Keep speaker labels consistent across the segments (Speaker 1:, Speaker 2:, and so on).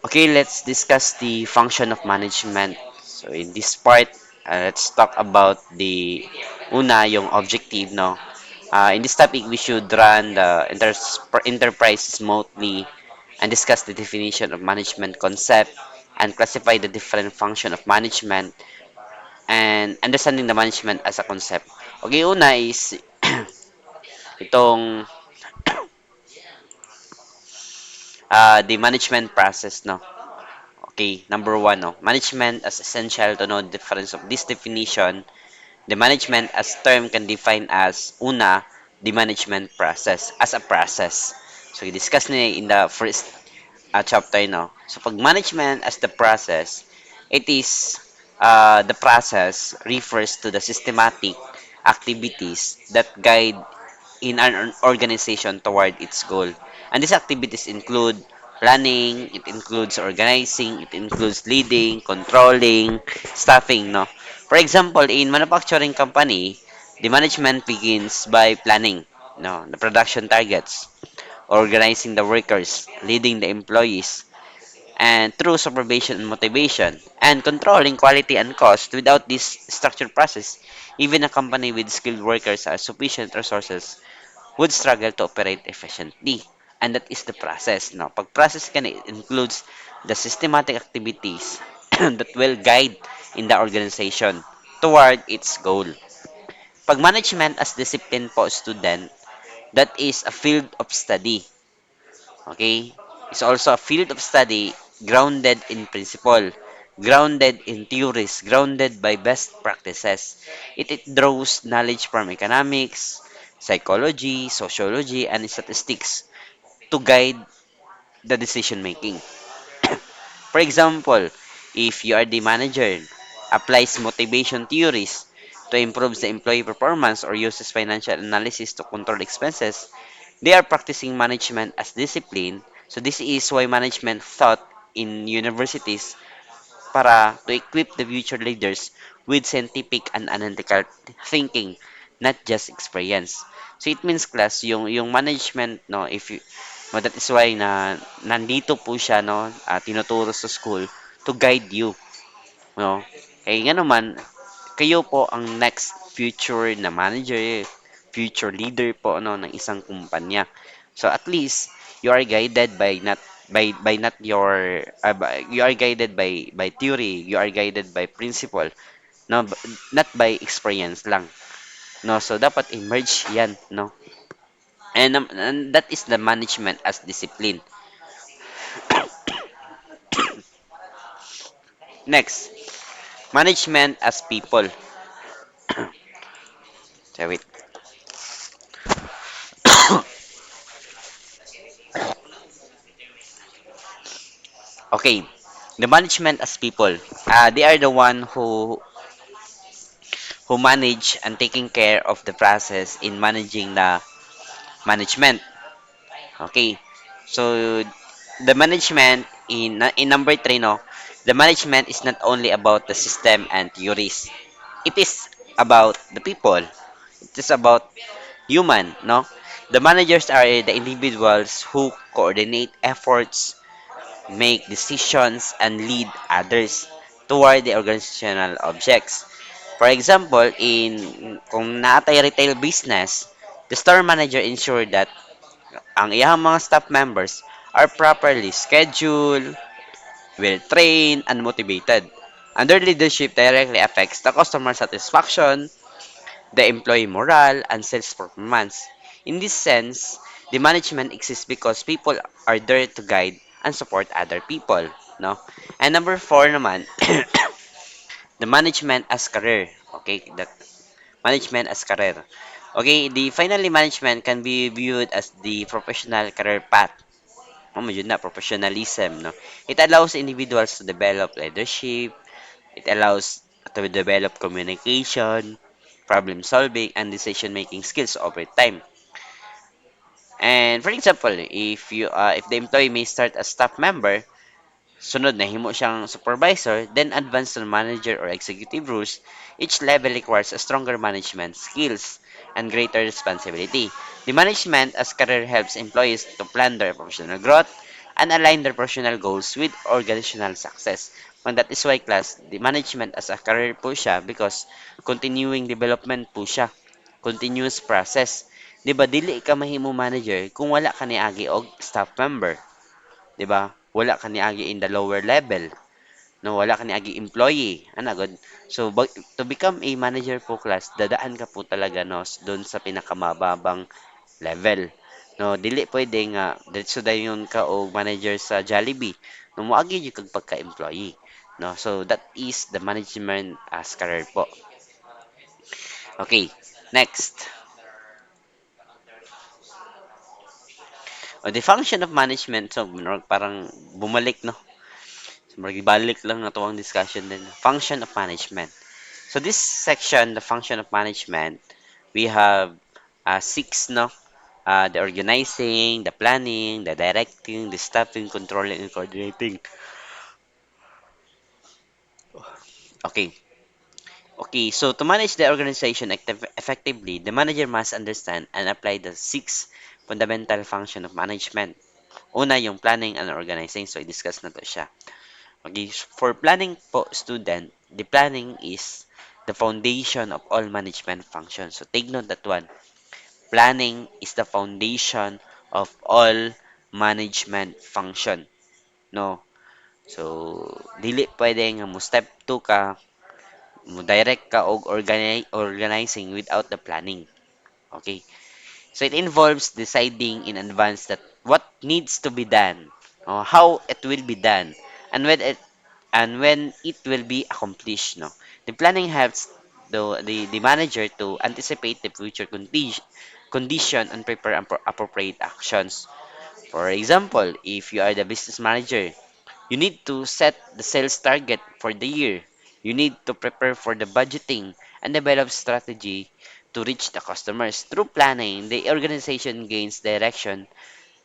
Speaker 1: Okay, let's discuss the function of management. So in this part, let's talk about the yung objective, no? In this topic, we should run the enterprise smoothly and discuss the definition of management concept and classify the different function of management and understanding the management as a concept. Okay, una is itong the management process, no? Okay, number one, no? Management as essential to know the difference of this definition. The management as term can define as una, the management process as a process. So, i-discuss niya in the first chapter, no? So, pag management as the process, it is the process refers to the systematic activities that guide in an organization toward its goal. And these activities include planning, it includes organizing, it includes leading, controlling, staffing, no? For example, in manufacturing company, the management begins by planning, no, the production targets, organizing the workers, leading the employees, and through supervision and motivation, and controlling quality and cost. Without this structured process, even a company with skilled workers has sufficient resources would struggle to operate efficiently. And that is the process. Now, pag process ka it includes the systematic activities that will guide in the organization toward its goal. Pag management as discipline po, student, that is a field of study. Okay? It's also a field of study grounded in principle, grounded in theories, grounded by best practices. It draws knowledge from economics, psychology, sociology, and statistics to guide the decision making. For example, if you are the manager, applies motivation theories to improve the employee performance or uses financial analysis to control expenses, they are practicing management as discipline. So this is why management taught in universities para to equip the future leaders with scientific and analytical thinking, not just experience. So it means class, yung management, no, if you, no, that is why na nandito po siya, no, tinuturo sa school to guide you, no. Eh nga naman, kayo po ang next future na manager, future leader po, no, ng isang kumpanya. So at least you are guided by not your you are guided by theory, you are guided by principle, no, not by experience lang, no. So dapat emerge yan, no. And that is the management as discipline. Next, management as people. So wait. Okay, the management as people. They are the one who manage and taking care of the process in managing the management. Okay. So the management in number three, no, the management is not only about the system and theories. It is about the people. It is about human, no. The managers are the individuals who coordinate efforts, make decisions, and lead others toward the organizational objects. For example, in kung natay retail business, the store manager ensure that ang iyang mga staff members are properly scheduled, well-trained, and motivated. And their leadership directly affects the customer satisfaction, the employee morale, and sales performance. In this sense, the management exists because people are there to guide and support other people. No? And number four naman, the management as career. Okay, the management as career. Okay, the finally management can be viewed as the professional career path. Yun na, professionalism, no? It allows individuals to develop leadership, it allows to develop communication, problem solving, and decision making skills over time. And for example, if the employee may start as staff member, sunod na himo siyang supervisor, then advance to manager or executive roles, each level requires a stronger management skills and greater responsibility. The management as career helps employees to plan their professional growth, and align their personal goals with organizational success. And that is why class, the management as a career po siya because continuing development po siya. Continuous process. Di ba, dili ka mahimo manager kung wala ka niagi og staff member. Di ba? Wala ka niagi in the lower level. No, wala ka niagi employee. Ano, good? So, to become a manager po class, dadaan ka po talaga no, doon sa pinakamababang level. No, dili pwede nga diretso dayon ka og manager sa Jollibee. No, moagi jud kag pagka-employee. No, so that is the management as career po. Okay, next. The function of management, so parang bumalik no. So, balik lang na to ang discussion din. Function of management. So this section, the function of management, we have six no. The organizing, the planning, the directing, the staffing, controlling, and coordinating. Okay. Okay, so to manage the organization effectively, the manager must understand and apply the six fundamental function of management. Una, yung planning and organizing. So, i-discuss na to siya. Okay, for planning po, student, the planning is the foundation of all management functions. So, take note that one. Planning is the foundation of all management function. No? So, dili pwede nga mo step 2 ka, mo direct ka og organizing without the planning. Okay? So it involves deciding in advance that what needs to be done, or how it will be done, and when it will be accomplished. No, the planning helps the manager to anticipate the future condition and prepare appropriate actions. For example, if you are the business manager, you need to set the sales target for the year. You need to prepare for the budgeting and develop strategy to reach the customers. Through planning, the organization gains direction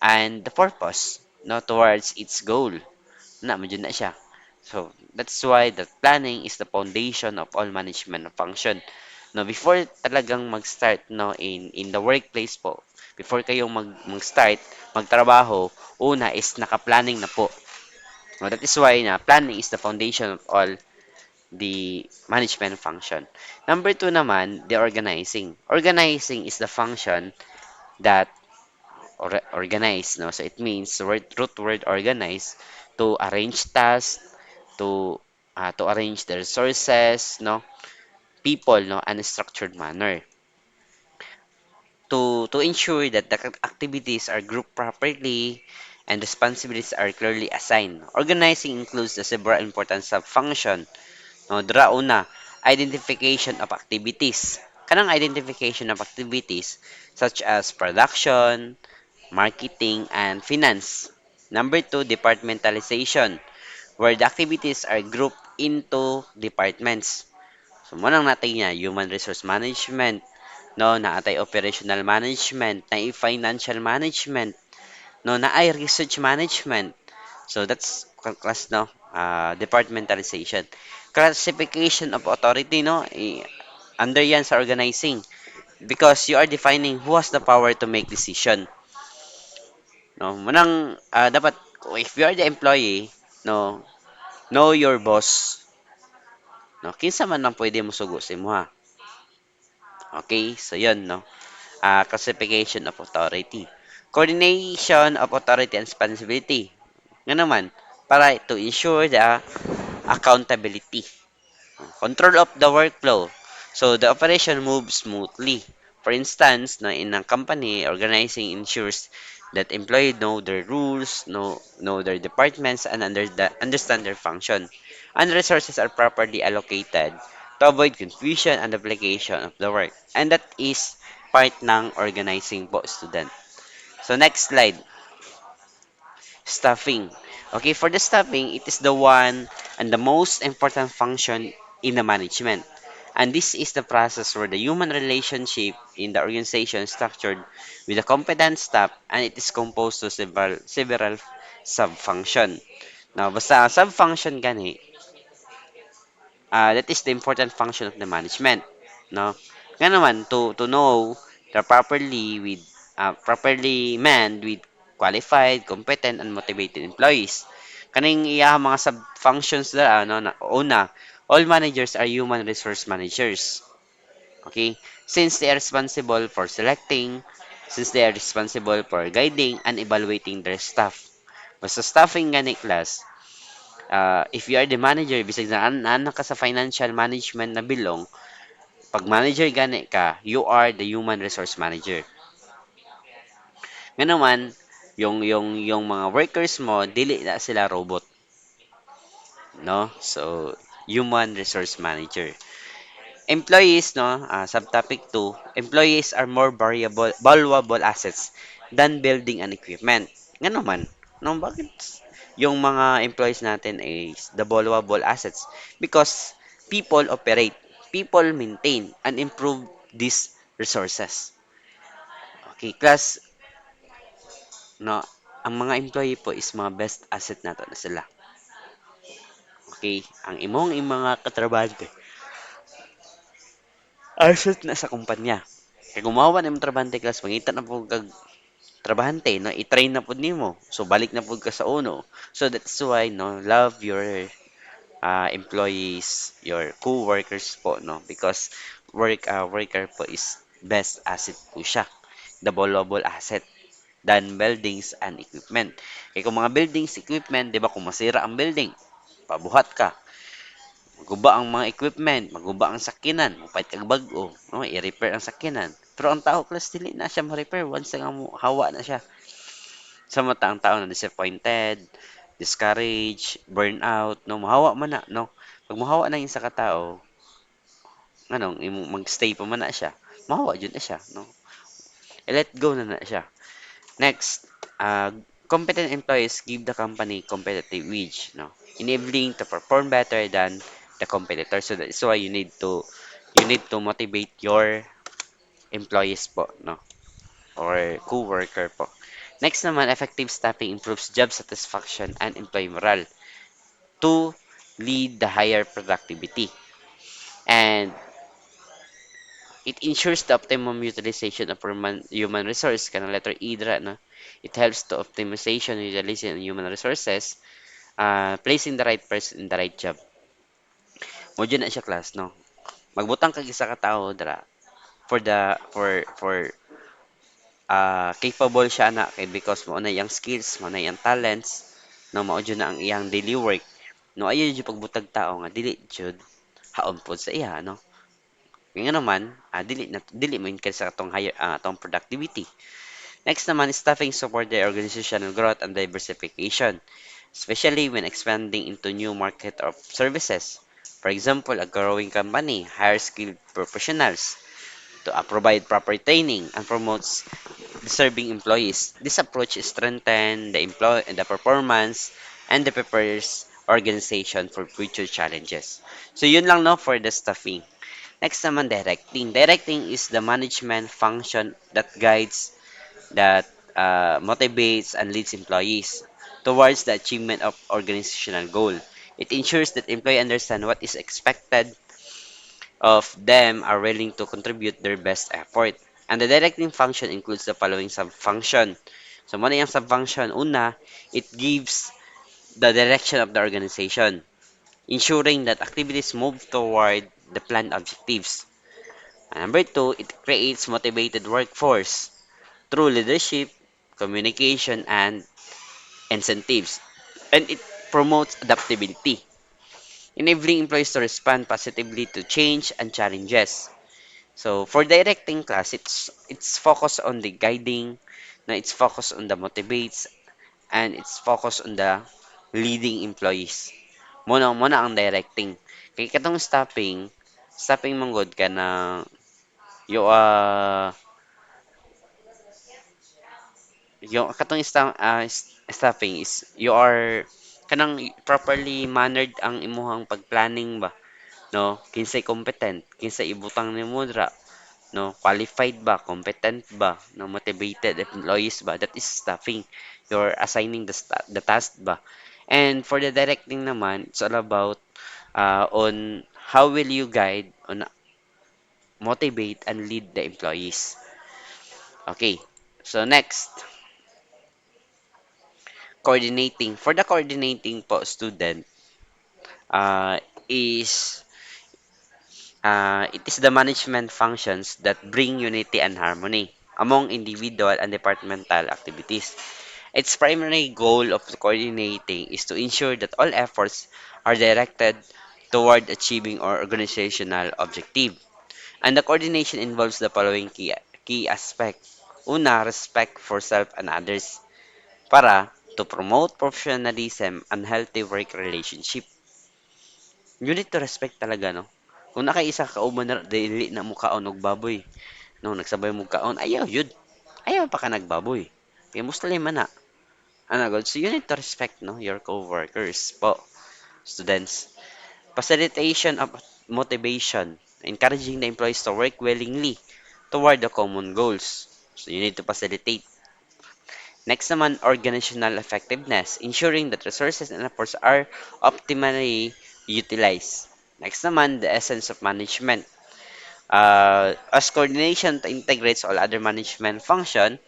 Speaker 1: and the purpose no, towards its goal. Medyo na siya. So, that's why the planning is the foundation of all management function. No, before talagang mag-start no in the workplace po, before kayo mag-start magtrabaho, una is naka-planning na po. No, that is why na planning is the foundation of all the management function. Number two naman, the organizing. Organizing is the function that organize, no? So it means root word organize to arrange tasks, to arrange the resources, no? People, no, and a structured manner. To ensure that the activities are grouped properly and responsibilities are clearly assigned. Organizing includes the several important sub-function. No, dra una, identification of activities. Kanang identification of activities such as production, marketing, and finance. Number two, departmentalization, where the activities are grouped into departments. So, munang natin niya, human resource management, no, naatay operational management, naay financial management, no, naay research management. So, that's class, no, departmentalization. Classification of authority, no, under yan sa organizing because you are defining who has the power to make decision. No, munang dapat if you are the employee, no, know your boss. No, kinsa man lang pwede mo sugo sa imo ha. Okay, so yun, no. Classification of authority. Coordination of authority and responsibility. Nga naman, para to ensure the accountability. Control of the workflow. So the operation moves smoothly. For instance, no, in a company, organizing ensures that employees know their rules, know their departments, and understand their function. And resources are properly allocated to avoid confusion and duplication of the work. And that is part ng organizing po, student. So next slide. Staffing. Okay, for the staffing, it is the one and the most important function in the management. And this is the process where the human relationship in the organization is structured with a competent staff and it is composed of several sub-function. Now, basta ang sub-function gani, that is the important function of the management. No? Nga naman, to know the properly manned with qualified, competent, and motivated employees. Kaning iya mga sub-functions na ano na una, all managers are human resource managers. Okay? Since they are responsible for selecting, since they are responsible for guiding and evaluating their staff. Basta staffing gani class, if you are the manager, bisag na anak ka sa financial management na bilong, pag manager gani ka, you are the human resource manager. Nga naman, yung mga workers mo, dili na sila robot, no? So, human resource manager. Employees, no, subtopic 2, employees are more valuable assets than building and equipment. Nga naman, no, bakit yung mga employees natin is the valuable assets? Because people operate, people maintain, and improve these resources. Okay, class, no, ang mga employee po is mga best asset nato na sila. Okay, ang imong mga katrabante, asset na sa kumpanya. Kaya gumawa na yung trabante class, mangita na po kag trabahante, no? I-train na pud nimo. So balik na pud ka sa uno. So that's why no, love your employees, your co-workers po, no? Because worker po is best asset po siya. The valuable asset than buildings and equipment. Kaya kung mga buildings, equipment, di ba, kung masira ang building, pabuhat ka. Maguba ang mga equipment, maguba ang sakinan, mapait kag bag-o, no? I-repair ang sakinan. Pero ang tao class dili na siya ma-repair once nga mo hawa na siya. Sa mata ang tao na disappointed, discouraged, burnout, no? Mahawa man na, no? Pag mahawa na yung sa katao, anong, mag-stay pa man na siya, mahawa jud na siya, no? I-let go na na siya. Next, competent employees give the company competitive edge, no? Enabling to perform better than the competitor. So that's why you need to motivate your employees po, no? Or co-worker po. Next naman, effective staffing improves job satisfaction and employee morale to lead the higher productivity. And it ensures the optimum utilization of human resource. Kanang letter E dra, no? It helps to optimization and utilization of human resources, placing the right person in the right job. Mo na siya class, no? Magbutang kag isa ka tawo dra for the for capable siya na kay because mo na yang skills, mo na yang talents, no mao jud na ang iyang daily work. No ayo jud pagbutag tao nga dili jud haon pod sa iya, no? Nga naman, dili mo yun sa atong higher atong productivity. Next naman, staffing support the organizational growth and diversification, especially when expanding into new market of services. For example, a growing company hires skilled professionals to provide proper training and promotes deserving employees. This approach strengthens the performance and the prepares organization for future challenges. So yun lang no for the staffing. Next naman, directing. Directing is the management function that guides, that motivates, and leads employees towards the achievement of organizational goal. It ensures that employees understand what is expected of them, are willing to contribute their best effort. And the directing function includes the following sub-function. So, muna yung sub-function. Una, it gives the direction of the organization, ensuring that activities move toward the planned objectives. And number two, it creates motivated workforce through leadership, communication, and incentives. And it promotes adaptability, enabling employees to respond positively to change and challenges. So for directing class, it's focused on the guiding, na it's focused on the motivates, and it's focused on the leading employees. Muna ang directing. Kay katong stopping manggod ka na yung yung katong staffing is you are kanang properly mannered ang imuhang pagplanning ba, no? Kinsay competent, kinsay ibutang nimo dra, no? Qualified ba, competent ba, no? Motivated employees ba, that is staffing. You're assigning the task ba. And for the directing naman, it's all about on how will you guide, on motivate and lead the employees. Okay, so next, coordinating. For the coordinating po student, uh, is it is the management functions that bring unity and harmony among individual and departmental activities. Its primary goal of coordinating is to ensure that all efforts are directed toward achieving our organizational objective. And the coordination involves the following key aspects. Una, respect for self and others para to promote professionalism and healthy work relationship. You need to respect talaga, no? Kung nakaisa ka uban na dili na mo kaon og baboy, no, nagsabay mo kaon, ayaw yun. Ayaw pa ka nagbaboy. Kaya Muslim man na. Ano, God? So you need to respect, no, your co-workers po, students. Facilitation of motivation, encouraging the employees to work willingly toward the common goals. So you need to facilitate. Next naman, organizational effectiveness, ensuring that resources and efforts are optimally utilized. Next naman, the essence of management. As coordination integrates all other management function,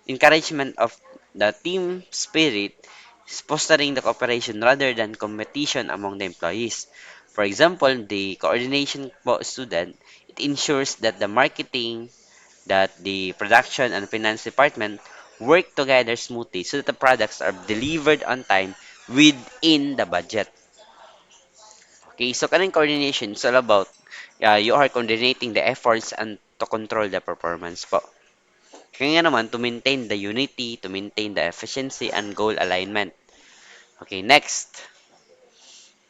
Speaker 1: encouragement of the team spirit is fostering the cooperation rather than competition among the employees. For example, the coordination po student, it ensures that the production and finance department work together smoothly so that the products are delivered on time within the budget. Okay, so kaning coordination is all about you are coordinating the efforts and to control the performance po. Kaya nga naman, to maintain the unity, to maintain the efficiency and goal alignment. Okay, next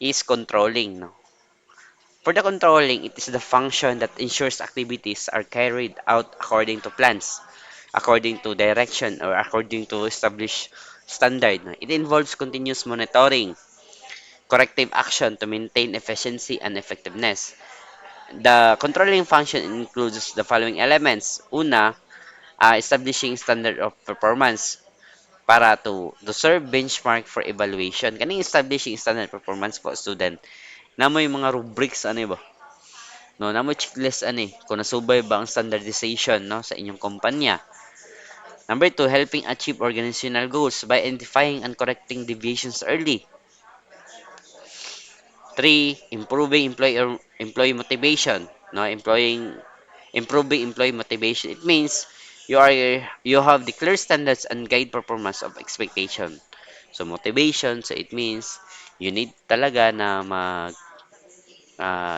Speaker 1: is controlling. No? For the controlling, it is the function that ensures activities are carried out according to plans, according to direction, or according to established standard. No? It involves continuous monitoring, corrective action to maintain efficiency and effectiveness. The controlling function includes the following elements. Una, establishing standard of performance para to serve benchmark for evaluation. Kaning establishing standard performance po student, namo yung mga rubrics ano ba? No, namo checklist ani kung nasubay ba ang standardization no sa inyong kumpanya. Number two, helping achieve organizational goals by identifying and correcting deviations early. Three, improving employee motivation. No, improving employee motivation. It means you have the clear standards and guide performance of expectation. So motivation, so it means you need talaga na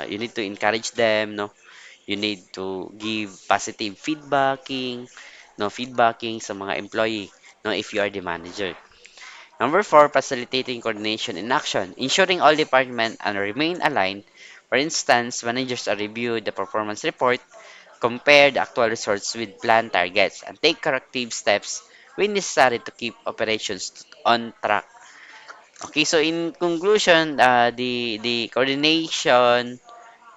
Speaker 1: you need to encourage them, no? You need to give positive feedbacking sa mga employee, no, if you are the manager. Number four, facilitating coordination in action, ensuring all departments and remain aligned. For instance, managers are review the performance report, compare the actual results with planned targets, and take corrective steps when necessary to keep operations on track. Okay, so in conclusion, the coordination,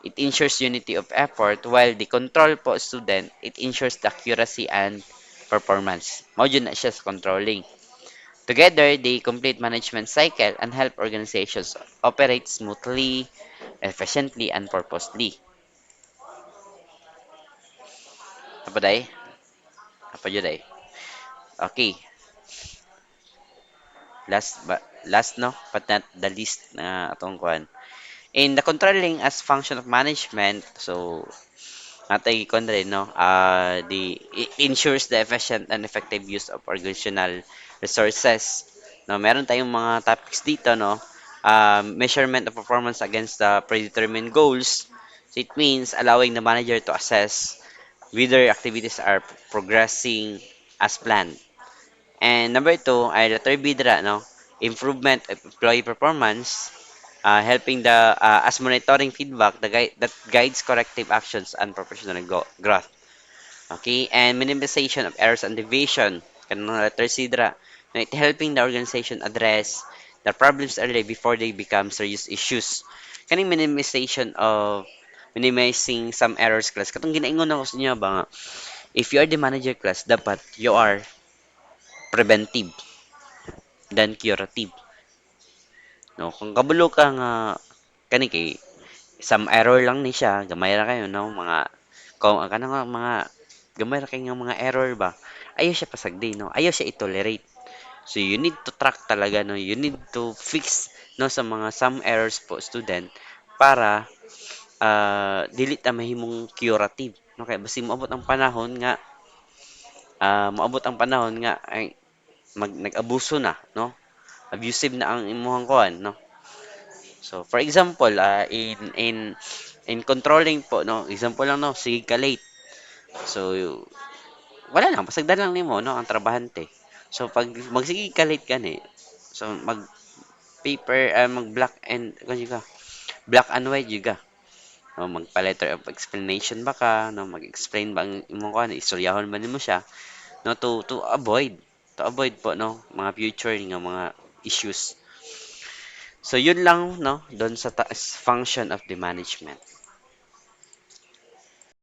Speaker 1: it ensures unity of effort, while the control po student, it ensures the accuracy and performance. Mao na siya sa controlling. Together, they complete management cycle and help organizations operate smoothly, efficiently, and purposely. Apa day? Apa yun day? Okay, last no, but not the least na atong kuan. In the controlling as function of management, so natay kon rin, no, it ensures the efficient and effective use of organizational resources. No, meron tayong mga topics dito, no, measurement of performance against the predetermined goals. So it means allowing the manager to assess whether activities are progressing as planned. And number two ay the third bidra, no, improvement of employee performance, helping as monitoring feedback that guides corrective actions and professional growth. Okay, and minimization of errors and deviation. Kanang letter C dra, na it helping the organization address the problems early before they become serious issues. Kaning minimizing some errors class. Katong ginaingon ako sa inyo ba nga, if you are the manager class, dapat you are preventive than curative. No, kung kabalo ka nga kani kay some error lang ni siya, gamay ra kayo no, mga kung kanang mga gamay ra kay nga mga error ba. Ayaw siya pasagdi no. Ayaw siya i-tolerate. So you need to track talaga, no? You need to fix, no, sa mga some errors po student para dili ta mahimong curative, no? Kaya basi maabot ang panahon nga ay nag-abuso na, no? Abusive na ang imuhang kuan, no? So for example, in controlling po, no? Example lang, no? Sige ka late. So wala lang, pasagdan lang nimo, no, ang trabahante. So pag magsige ka late gani, so mag black and kasi ka, black and white juga. No, magpa-letter of explanation ba ka, no, mag-explain ba ang imong kuan, istoryahon ba nimo siya, no, to avoid po, no, mga future nga mga issues. So yun lang, no, doon sa function of the management.